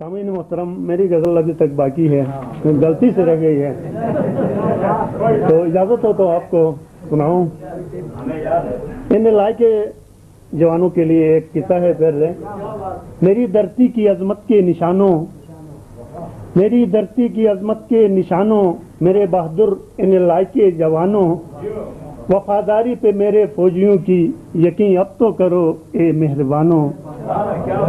سامعین محترم، میری غزل ابھی تک باقی ہے، غلطی سے رہ گئی ہے، تو اجازت ہو تو آپ کو سناؤں۔ ان لائق جوانوں کے لیے ایک قصہ ہے پہلے۔ میری دھرتی کی عظمت کے نشانوں، میری دھرتی کی عظمت کے نشانوں، میرے بہادر ان لائق جوانوں، وفاداری پہ میرے فوجیوں کی یقین اب تو کرو اے مہربانوں۔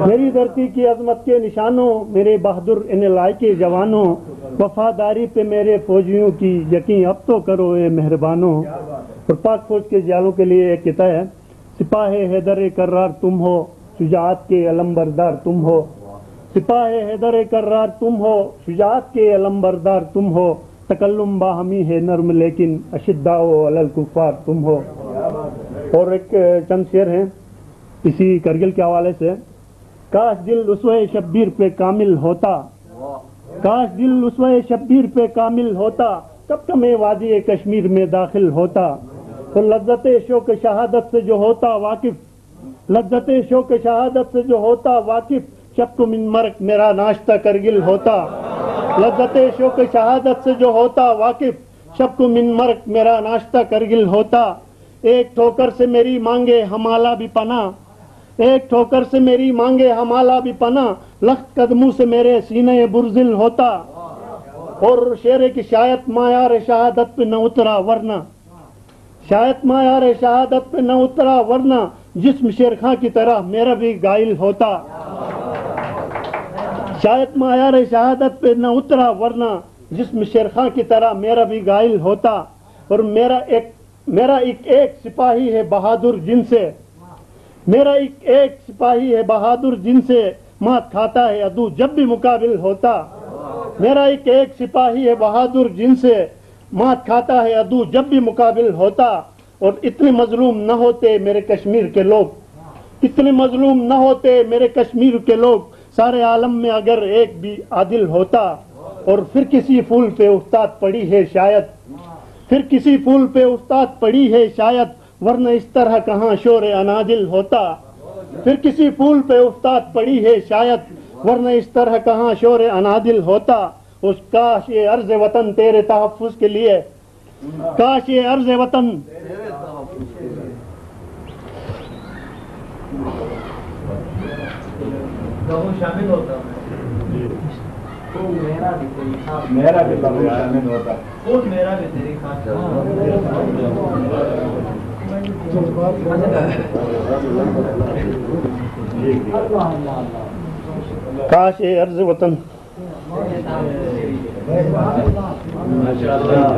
میری دھرتی کی عظمت کے نشانوں، میرے بہادر ان لائق جوانوں، وفاداری پہ میرے فوجیوں کی یقین اب تو کرو اے مہربانوں۔ اور پاک فوج کے جالوں کے لیے ایک قطعہ ہے۔ سپاہ حیدر کرار تم ہو، شجاعت کے علم بردار تم ہو، سپاہ حیدر کرار تم ہو، شجاعت کے علم بردار تم ہو، تکلم باہمی ہے نرم لیکن اشداء علی الکفار تم ہو۔ اور ایک چند شعر ہیں اسی کرگل کے حوالے سے۔ کاش دل اسوہ شبیر پہ کامل ہوتا، کاش دل اسوہ شبیر پہ کامل ہوتا، کب کا میں وادی کشمیر میں داخل ہوتا، تو لذت شوق شہادت سے جو ہوتا واقف، لذت شوق شہادت سے جو ہوتا واقف، شب کو من مرک میرا ناشتہ کرگل ہوتا، لذت شوق شہادت سے جو ہوتا واقف، شب کو من مرک میرا ناشتہ کرگل ہوتا۔ ایک ٹھوکر سے میری مانگے ہمالا بھی پناہ، ایک ٹھوکر سے میری مانگے ہمالا بھی پناہ، لخت قدموں سے میرے سینے برزل ہوتا۔ اور شعر کی شاید معیار شہادت پہ نہ اترا ورنہ، شاید معیار شہادت پہ نہ اترا ورنہ، جسم شیر خاں کی طرح میرا بھی گائل ہوتا، شاید معیار شہادت پہ نہ اترا ورنہ، جسم شیر خاں کی طرح میرا بھی گائل ہوتا۔ اور میرا ایک سپاہی ہے بہادر جن سے، میرا ایک سپاہی ہے بہادر جن سے، مات کھاتا ہے عدو جب بھی مقابل ہوتا، میرا ایک سپاہی ہے بہادر جن سے، مات کھاتا ہے عدو جب بھی مقابل ہوتا۔ اور اتنے مظلوم نہ ہوتے میرے کشمیر کے لوگ، اتنے مظلوم نہ ہوتے میرے کشمیر کے لوگ، سارے عالم میں اگر ایک بھی عادل ہوتا۔ اور پھر کسی پھول پہ استاد پڑی ہے شاید، پھر کسی پھول پہ استاد پڑی ہے شاید، ورنہ اس طرح کہاں شور انادل ہوتا، پھر کسی پھول پہ استاد پڑی ہے شاید، ورنہ اس طرح کہاں شور انادل ہوتا۔ اس کاش یہ عرض وطن تیرے تحفظ کے لیے، کاش یہ عرض وطن شامل ہوتا، میرا بھی شامل ہوتا، خود میرا بھی تیری کاش یہ عرض وطن ماشاء اللہ